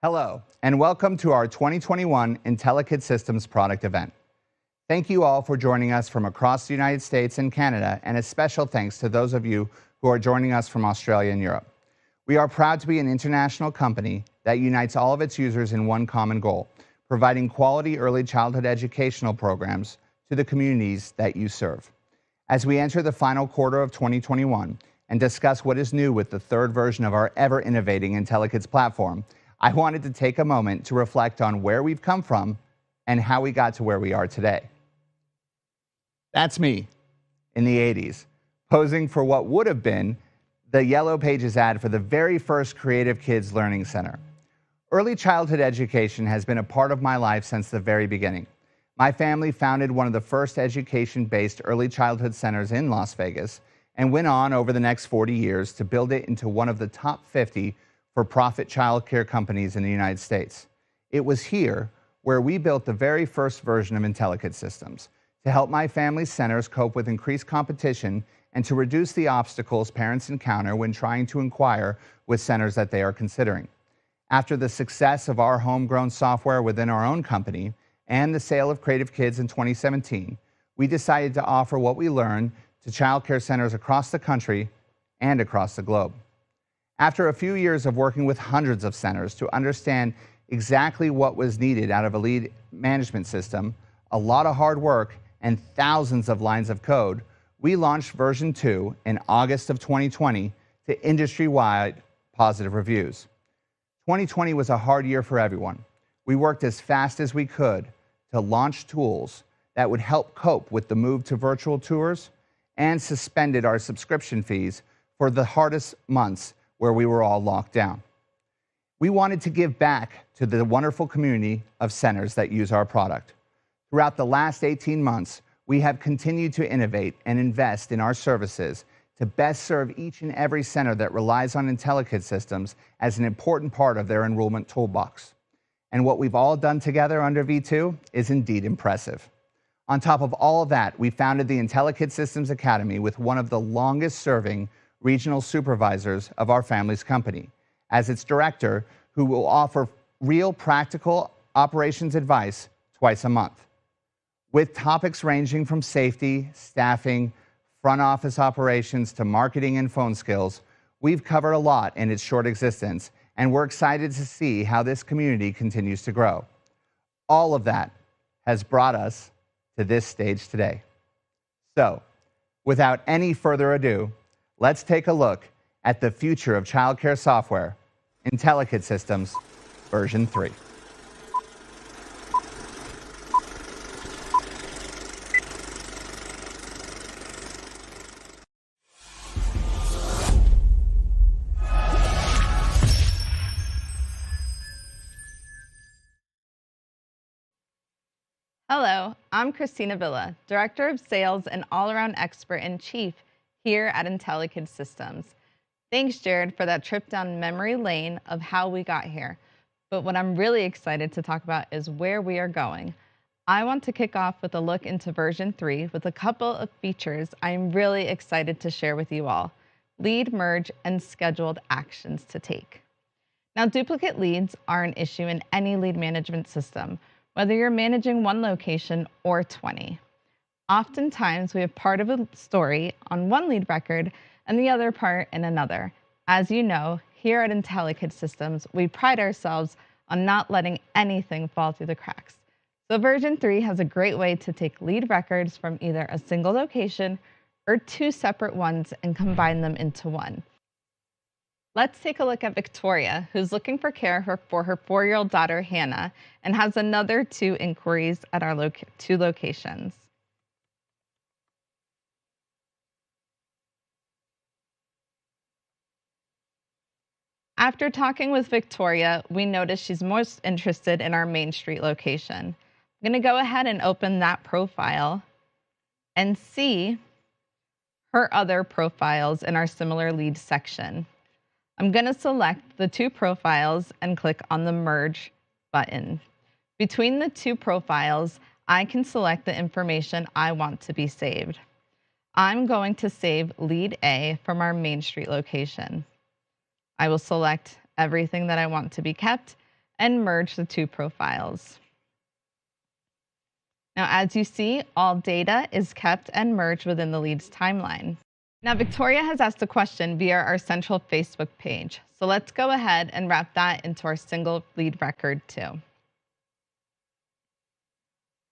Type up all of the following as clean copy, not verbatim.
Hello, and welcome to our 2021 IntelliKid Systems product event. Thank you all for joining us from across the United States and Canada, and a special thanks to those of you who are joining us from Australia and Europe. We are proud to be an international company that unites all of its users in one common goal, providing quality early childhood educational programs to the communities that you serve. As we enter the final quarter of 2021 and discuss what is new with the third version of our ever-innovating IntelliKids platform, I wanted to take a moment to reflect on where we've come from and how we got to where we are today. That's me in the 80s, posing for what would have been the Yellow Pages ad for the very first Creative Kids Learning Center. Early childhood education has been a part of my life since the very beginning. My family founded one of the first education-based early childhood centers in Las Vegas and went on over the next 40 years to build it into one of the top 50 for-profit child care companies in the United States. It was here where we built the very first version of IntelliKid Systems to help my family's centers cope with increased competition and to reduce the obstacles parents encounter when trying to inquire with centers that they are considering. After the success of our homegrown software within our own company and the sale of Creative Kids in 2017, we decided to offer what we learned to child care centers across the country and across the globe. After a few years of working with hundreds of centers to understand exactly what was needed out of a lead management system, a lot of hard work, and thousands of lines of code, we launched version 2 in August of 2020 to industry-wide positive reviews. 2020 was a hard year for everyone. We worked as fast as we could to launch tools that would help cope with the move to virtual tours and suspended our subscription fees for the hardest months where we were all locked down. We wanted to give back to the wonderful community of centers that use our product. Throughout the last 18 months, we have continued to innovate and invest in our services to best serve each and every center that relies on IntelliKid Systems as an important part of their enrollment toolbox. And what we've all done together under V2 is indeed impressive. On top of all of that, we founded the IntelliKid Systems Academy with one of the longest-serving regional supervisors of our family's company as its director, who will offer real practical operations advice twice a month. With topics ranging from safety, staffing, front office operations to marketing and phone skills, we've covered a lot in its short existence, and we're excited to see how this community continues to grow. All of that has brought us to this stage today. So, without any further ado, let's take a look at the future of childcare software, IntelliKid Systems version 3. Hello, I'm Christina Villa, Director of Sales and all-around expert-in-chief here at IntelliKid Systems. Thanks, Jared, for that trip down memory lane of how we got here. But what I'm really excited to talk about is where we are going. I want to kick off with a look into version 3 with a couple of features I'm really excited to share with you all: lead merge and scheduled actions to take. Now, duplicate leads are an issue in any lead management system, whether you're managing one location or 20. Oftentimes, we have part of a story on one lead record and the other part in another. As you know, here at IntelliKid Systems, we pride ourselves on not letting anything fall through the cracks. So version 3 has a great way to take lead records from either a single location or two separate ones and combine them into one. Let's take a look at Victoria, who's looking for care for her 4-year-old daughter, Hannah, and has another 2 inquiries at our 2 locations. After talking with Victoria, we noticed she's most interested in our Main Street location. I'm going to go ahead and open that profile and see her other profiles in our similar leads section. I'm going to select the 2 profiles and click on the Merge button. Between the 2 profiles, I can select the information I want to be saved. I'm going to save Lead A from our Main Street location. I will select everything that I want to be kept and merge the 2 profiles. Now, as you see, all data is kept and merged within the leads timeline. Now, Victoria has asked a question via our central Facebook page. So let's go ahead and wrap that into our single lead record too.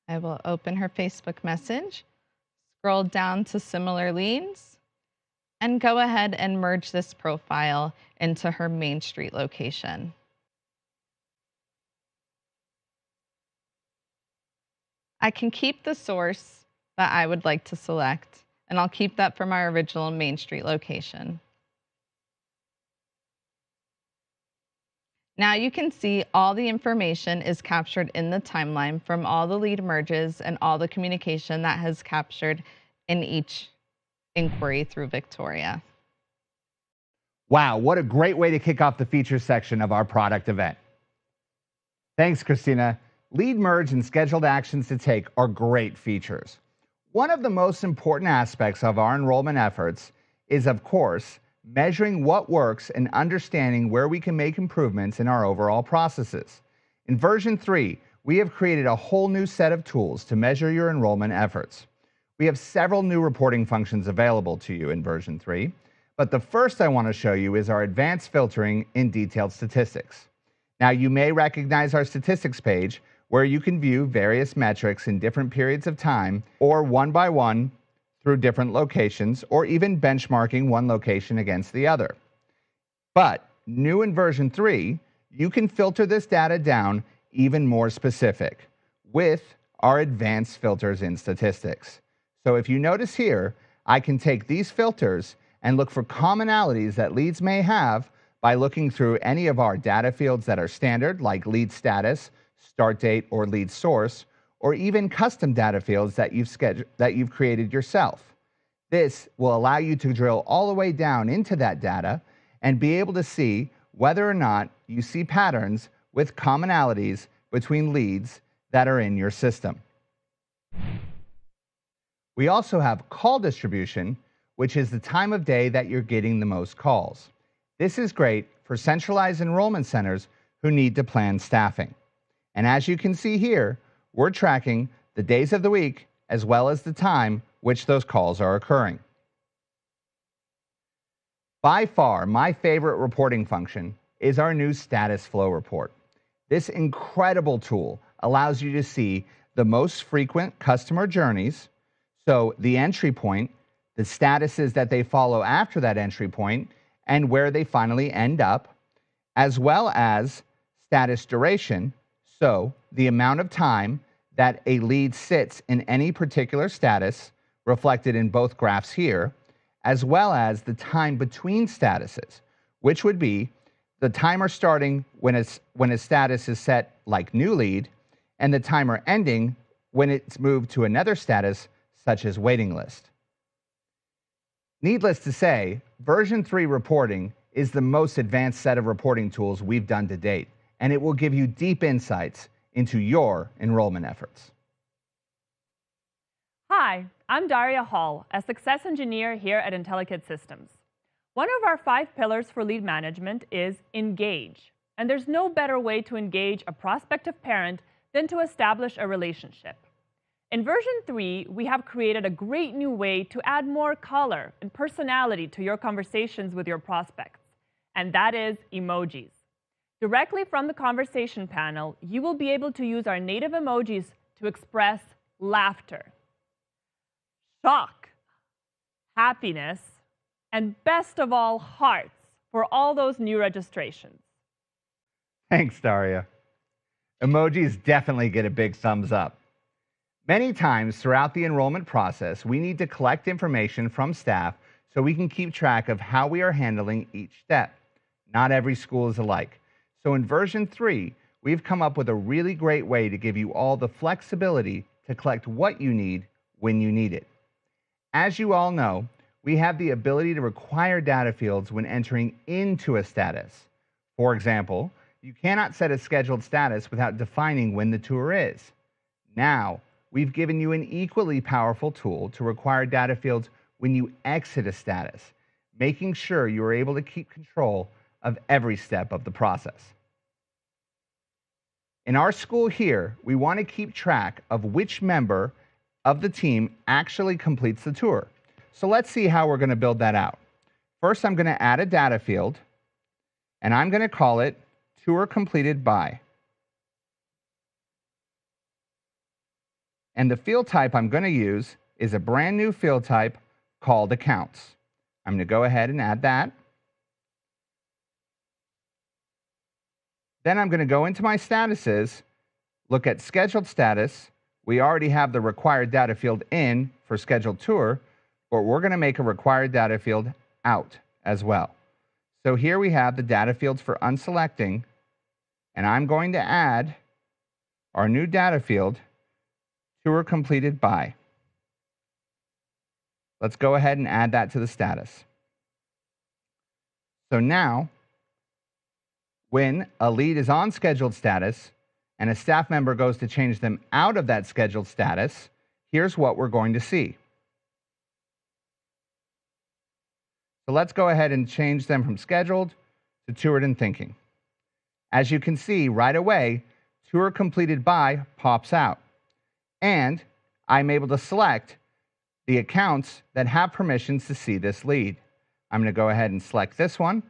I will open her Facebook message, scroll down to similar leads, and go ahead and merge this profile into her Main Street location. I can keep the source that I would like to select, and I'll keep that from our original Main Street location. Now you can see all the information is captured in the timeline from all the lead merges and all the communication that has captured in each inquiry through Victoria. Wow, what a great way to kick off the features section of our product event. Thanks, Christina. Lead merge and scheduled actions to take are great features. One of the most important aspects of our enrollment efforts is, of course, measuring what works and understanding where we can make improvements in our overall processes. In version 3, we have created a whole new set of tools to measure your enrollment efforts. We have several new reporting functions available to you in version 3, but the first I want to show you is our advanced filtering in detailed statistics. Now, you may recognize our statistics page where you can view various metrics in different periods of time or one by one through different locations, or even benchmarking one location against the other. But new in version 3, you can filter this data down even more specific with our advanced filters in statistics. So if you notice here, I can take these filters and look for commonalities that leads may have by looking through any of our data fields that are standard, like lead status, start date, or lead source, or even custom data fields that you've created yourself. This will allow you to drill all the way down into that data and be able to see whether or not you see patterns with commonalities between leads that are in your system. We also have call distribution, which is the time of day that you're getting the most calls. This is great for centralized enrollment centers who need to plan staffing. And as you can see here, we're tracking the days of the week as well as the time which those calls are occurring. By far, my favorite reporting function is our new status flow report. This incredible tool allows you to see the most frequent customer journeys, so the entry point, the statuses that they follow after that entry point, and where they finally end up, as well as status duration, so the amount of time that a lead sits in any particular status, reflected in both graphs here, as well as the time between statuses, which would be the timer starting when a status is set like new lead, and the timer ending when it's moved to another status, such as waiting list. Needless to say, version 3 reporting is the most advanced set of reporting tools we've done to date, and it will give you deep insights into your enrollment efforts. Hi, I'm Daria Hall, a success engineer here at IntelliKid Systems. One of our 5 pillars for lead management is engage, and there's no better way to engage a prospective parent than to establish a relationship. In version 3, we have created a great new way to add more color and personality to your conversations with your prospects, and that is emojis. Directly from the conversation panel, you will be able to use our native emojis to express laughter, shock, happiness, and best of all, hearts for all those new registrations. Thanks, Daria. Emojis definitely get a big thumbs up. Many times throughout the enrollment process, we need to collect information from staff so we can keep track of how we are handling each step. Not every school is alike. So in version 3, we've come up with a really great way to give you all the flexibility to collect what you need when you need it. As you all know, we have the ability to require data fields when entering into a status. For example, you cannot set a scheduled status without defining when the tour is. Now, we've given you an equally powerful tool to require data fields when you exit a status, making sure you are able to keep control of every step of the process. In our school here, we want to keep track of which member of the team actually completes the tour. So let's see how we're going to build that out. First, I'm going to add a data field, and I'm going to call it Tour Completed By. And the field type I'm going to use is a brand new field type called Accounts. I'm going to go ahead and add that. Then I'm going to go into my statuses, look at scheduled status. We already have the required data field in for scheduled tour, but we're going to make a required data field out as well. So here we have the data fields for unselecting, and I'm going to add our new data field, Tour Completed By. Let's go ahead and add that to the status. So now, when a lead is on scheduled status and a staff member goes to change them out of that scheduled status, here's what we're going to see. So let's go ahead and change them from scheduled to toured and thinking. As you can see right away, Tour Completed By pops out. And I'm able to select the accounts that have permissions to see this lead. I'm going to go ahead and select this one,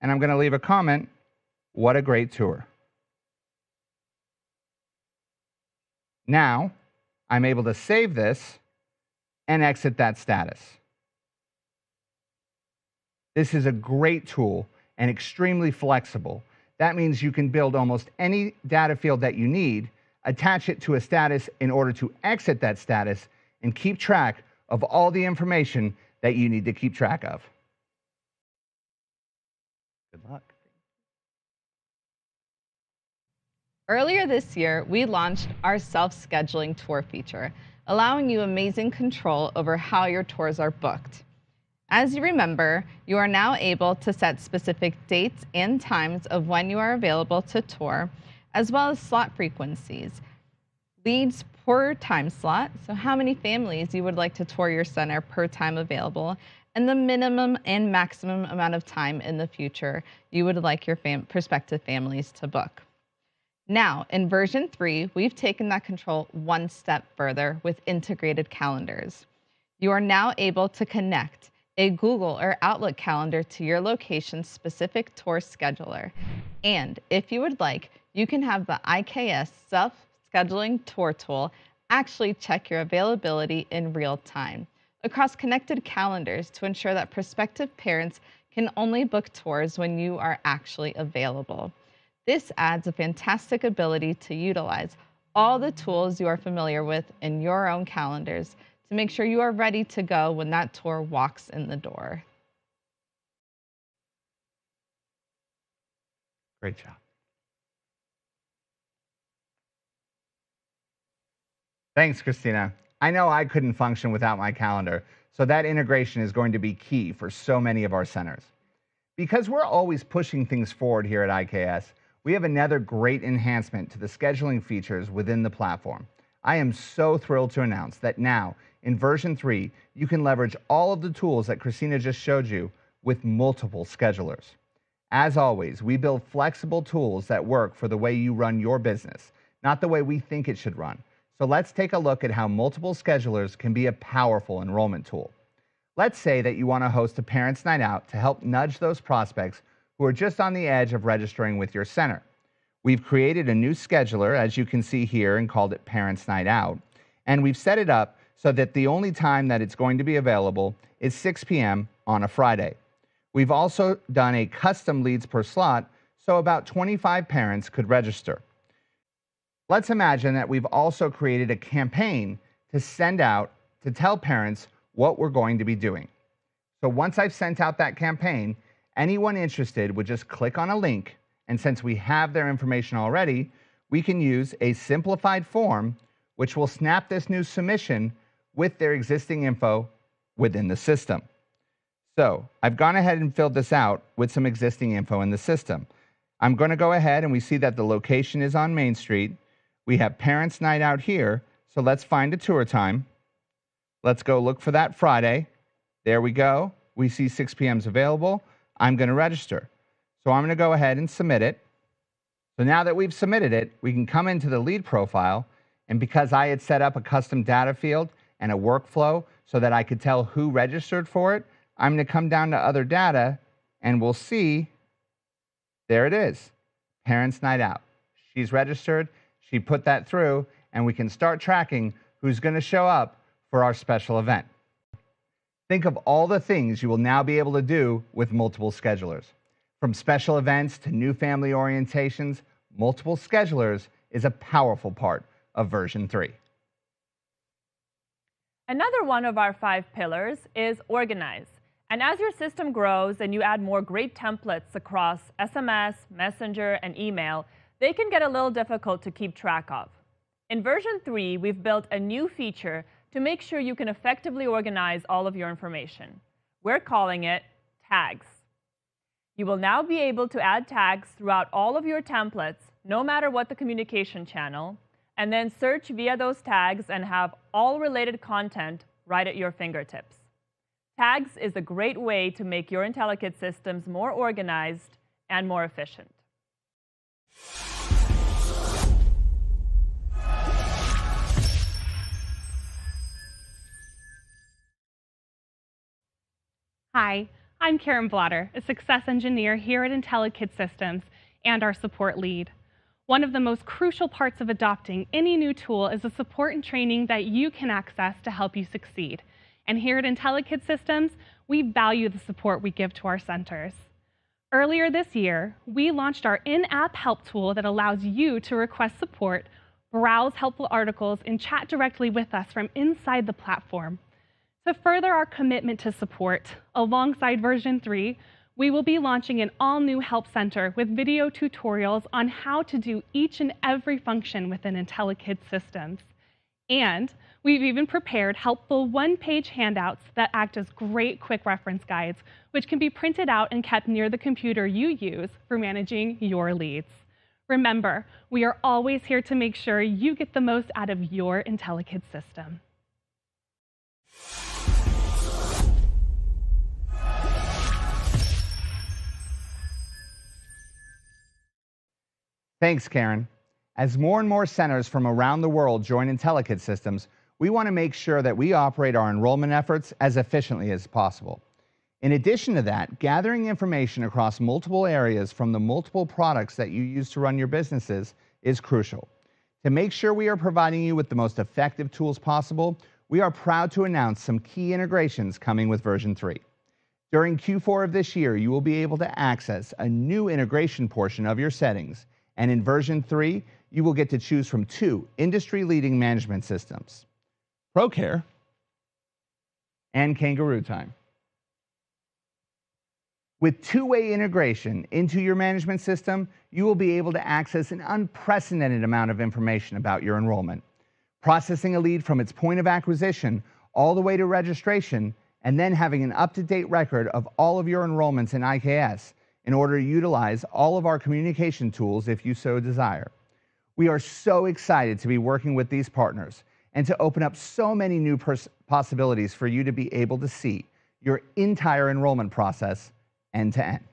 and I'm going to leave a comment, "What a great tour." Now, I'm able to save this and exit that status. This is a great tool and extremely flexible. That means you can build almost any data field that you need, attach it to a status in order to exit that status, and keep track of all the information that you need to keep track of. Good luck. Earlier this year, we launched our self-scheduling tour feature, allowing you amazing control over how your tours are booked. As you remember, you are now able to set specific dates and times of when you are available to tour, as well as slot frequencies, leads per time slot, so how many families you would like to tour your center per time available, and the minimum and maximum amount of time in the future you would like your prospective families to book. Now, in version 3, we've taken that control one step further with integrated calendars. You are now able to connect a Google or Outlook calendar to your location's specific tour scheduler. And if you would like, you can have the IKS self-scheduling tour tool actually check your availability in real time across connected calendars to ensure that prospective parents can only book tours when you are actually available. This adds a fantastic ability to utilize all the tools you are familiar with in your own calendars to make sure you are ready to go when that tour walks in the door. Great job. Thanks, Christina. I know I couldn't function without my calendar, so that integration is going to be key for so many of our centers. Because we're always pushing things forward here at IKS, we have another great enhancement to the scheduling features within the platform. I am so thrilled to announce that now, in version 3, you can leverage all of the tools that Christina just showed you with multiple schedulers. As always, we build flexible tools that work for the way you run your business, not the way we think it should run. So let's take a look at how multiple schedulers can be a powerful enrollment tool. Let's say that you want to host a Parents' Night Out to help nudge those prospects who are just on the edge of registering with your center. We've created a new scheduler, as you can see here, and called it Parents' Night Out. And we've set it up so that the only time that it's going to be available is 6 p.m. on a Friday. We've also done a custom leads per slot, so about 25 parents could register. Let's imagine that we've also created a campaign to send out to tell parents what we're going to be doing. So once I've sent out that campaign, anyone interested would just click on a link, and since we have their information already, we can use a simplified form which will snap this new submission with their existing info within the system. So I've gone ahead and filled this out with some existing info in the system. I'm going to go ahead and we see that the location is on Main Street. We have Parents' Night Out here, so let's find a tour time. Let's go look for that Friday. There we go. We see 6 p.m. is available. I'm going to register. So I'm going to go ahead and submit it. So now that we've submitted it, we can come into the lead profile, and because I had set up a custom data field and a workflow so that I could tell who registered for it, I'm going to come down to other data and we'll see, there it is, Parents' Night Out. She's registered, she put that through, and we can start tracking who's going to show up for our special event. Think of all the things you will now be able to do with multiple schedulers. From special events to new family orientations, multiple schedulers is a powerful part of version 3. Another one of our 5 pillars is organize. And as your system grows and you add more great templates across SMS, Messenger, and email, they can get a little difficult to keep track of. In version 3, we've built a new feature to make sure you can effectively organize all of your information. We're calling it tags. You will now be able to add tags throughout all of your templates, no matter what the communication channel, and then search via those tags and have all related content right at your fingertips. Tags is a great way to make your IntelliKid systems more organized and more efficient. Hi, I'm Karen Blotter, a success engineer here at IntelliKid Systems and our support lead. One of the most crucial parts of adopting any new tool is the support and training that you can access to help you succeed. And here at IntelliKid Systems, we value the support we give to our centers. Earlier this year, we launched our in-app help tool that allows you to request support, browse helpful articles, and chat directly with us from inside the platform. To further our commitment to support, alongside version 3, we will be launching an all-new help center with video tutorials on how to do each and every function within IntelliKid Systems. And we've even prepared helpful one-page handouts that act as great quick reference guides, which can be printed out and kept near the computer you use for managing your leads. Remember, we are always here to make sure you get the most out of your IntelliKid system. Thanks, Karen. As more and more centers from around the world join IntelliKid Systems, we want to make sure that we operate our enrollment efforts as efficiently as possible. In addition to that, gathering information across multiple areas from the multiple products that you use to run your businesses is crucial. To make sure we are providing you with the most effective tools possible, we are proud to announce some key integrations coming with version 3. During Q4 of this year, you will be able to access a new integration portion of your settings, and in version 3, you will get to choose from 2 industry-leading management systems, ProCare and Kangaroo Time. With two-way integration into your management system, you will be able to access an unprecedented amount of information about your enrollment, processing a lead from its point of acquisition all the way to registration, and then having an up-to-date record of all of your enrollments in IKS in order to utilize all of our communication tools if you so desire. We are so excited to be working with these partners and to open up so many new possibilities for you to be able to see your entire enrollment process end to end.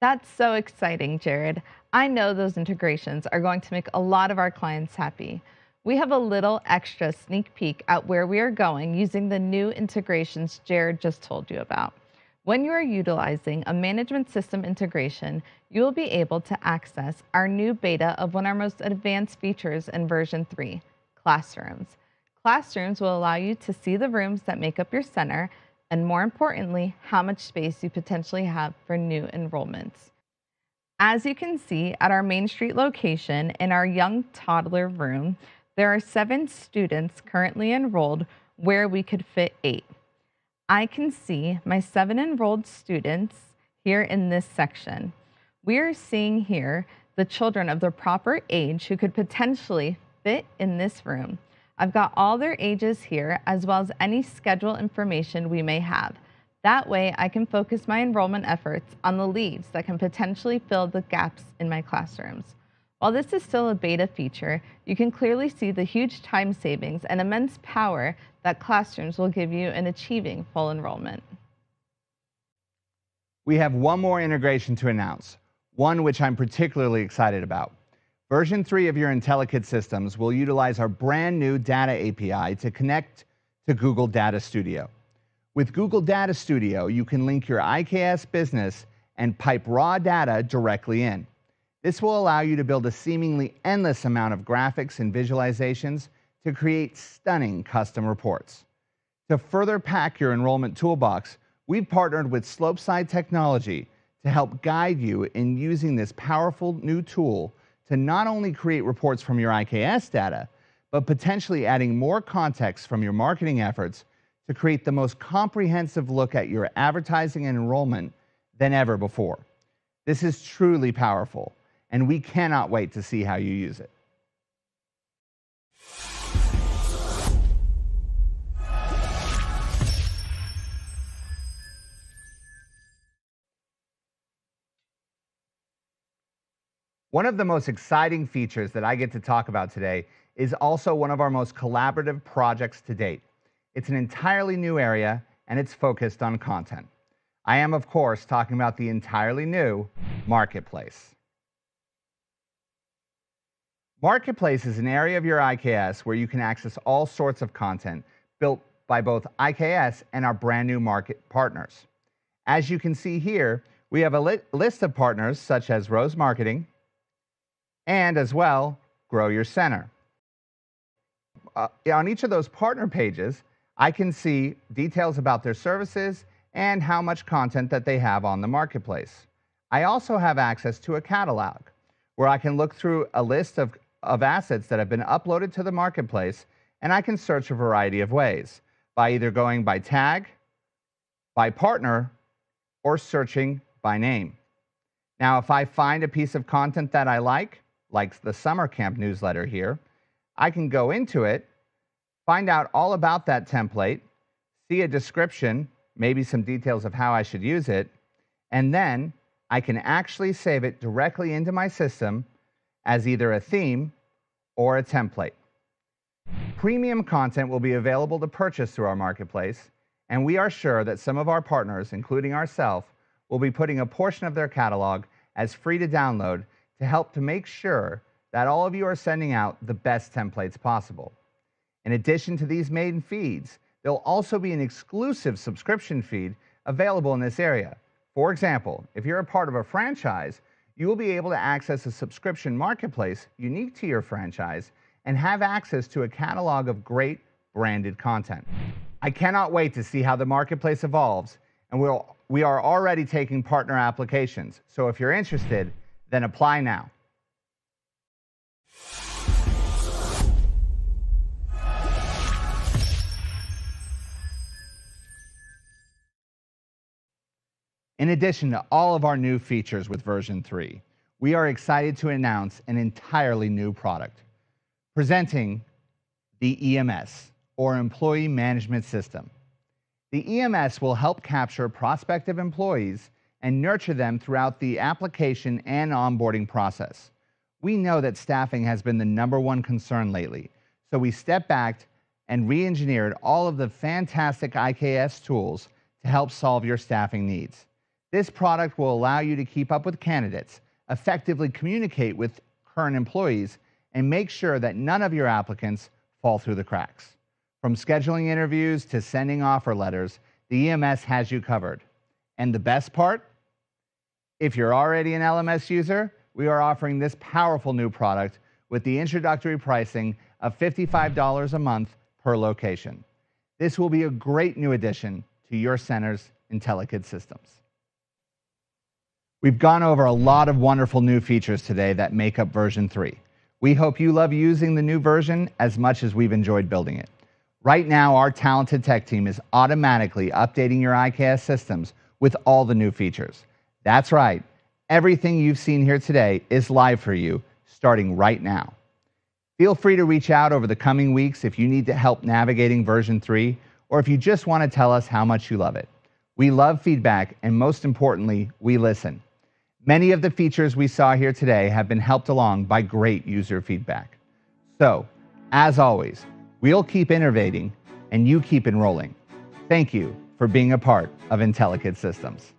That's so exciting, Jared. I know those integrations are going to make a lot of our clients happy. We have a little extra sneak peek at where we are going using the new integrations Jared just told you about. When you are utilizing a management system integration, you will be able to access our new beta of one of our most advanced features in version 3, Classrooms. Classrooms will allow you to see the rooms that make up your center, and more importantly, how much space you potentially have for new enrollments. As you can see at our Main Street location in our young toddler room, there are 7 students currently enrolled where we could fit 8. I can see my 7 enrolled students here in this section. We are seeing here the children of the proper age who could potentially fit in this room. I've got all their ages here as well as any schedule information we may have. That way I can focus my enrollment efforts on the leads that can potentially fill the gaps in my classrooms. While this is still a beta feature, you can clearly see the huge time savings and immense power that Classrooms will give you in achieving full enrollment. We have one more integration to announce, one which I'm particularly excited about. Version 3 of your IntelliKid Systems will utilize our brand new Data API to connect to Google Data Studio. With Google Data Studio, you can link your IKS business and pipe raw data directly in. This will allow you to build a seemingly endless amount of graphics and visualizations to create stunning custom reports. To further pack your enrollment toolbox, we've partnered with Slopeside Technology to help guide you in using this powerful new tool to not only create reports from your IKS data, but potentially adding more context from your marketing efforts to create the most comprehensive look at your advertising and enrollment than ever before. This is truly powerful, and we cannot wait to see how you use it. One of the most exciting features that I get to talk about today is also one of our most collaborative projects to date. It's an entirely new area, and it's focused on content. I am, of course, talking about the entirely new Marketplace. Marketplace is an area of your IKS where you can access all sorts of content built by both IKS and our brand new market partners. As you can see here, we have a list of partners such as Rose Marketing and as well Grow Your Center. On each of those partner pages, I can see details about their services and how much content that they have on the Marketplace. I also have access to a catalog where I can look through a list of assets that have been uploaded to the Marketplace, and I can search a variety of ways by either going by tag, by partner, or searching by name. Now, if I find a piece of content that I like the summer camp newsletter here, I can go into it, find out all about that template, see a description, maybe some details of how I should use it, and then I can actually save it directly into my system as either a theme or a template. Premium content will be available to purchase through our Marketplace, and we are sure that some of our partners, including ourselves, will be putting a portion of their catalog as free to download to help to make sure that all of you are sending out the best templates possible. In addition to these main feeds, there'll also be an exclusive subscription feed available in this area. For example, if you're a part of a franchise, you will be able to access a subscription marketplace unique to your franchise and have access to a catalog of great branded content. I cannot wait to see how the Marketplace evolves, and we are already taking partner applications. So if you're interested, then apply now. In addition to all of our new features with version 3, we are excited to announce an entirely new product, presenting the EMS, or Employee Management System. The EMS will help capture prospective employees and nurture them throughout the application and onboarding process. We know that staffing has been the #1 concern lately, so we stepped back and re-engineered all of the fantastic IKS tools to help solve your staffing needs. This product will allow you to keep up with candidates, effectively communicate with current employees, and make sure that none of your applicants fall through the cracks. From scheduling interviews to sending offer letters, the EMS has you covered. And the best part? If you're already an LMS user, we are offering this powerful new product with the introductory pricing of $55 a month per location. This will be a great new addition to your center's IntelliKid systems. We've gone over a lot of wonderful new features today that make up version 3. We hope you love using the new version as much as we've enjoyed building it. Right now, our talented tech team is automatically updating your ICAS systems with all the new features. That's right, everything you've seen here today is live for you, starting right now. Feel free to reach out over the coming weeks if you need help navigating version 3, or if you just want to tell us how much you love it. We love feedback, and most importantly, we listen. Many of the features we saw here today have been helped along by great user feedback. So, as always, we'll keep innovating, and you keep enrolling. Thank you for being a part of IntelliKid Systems.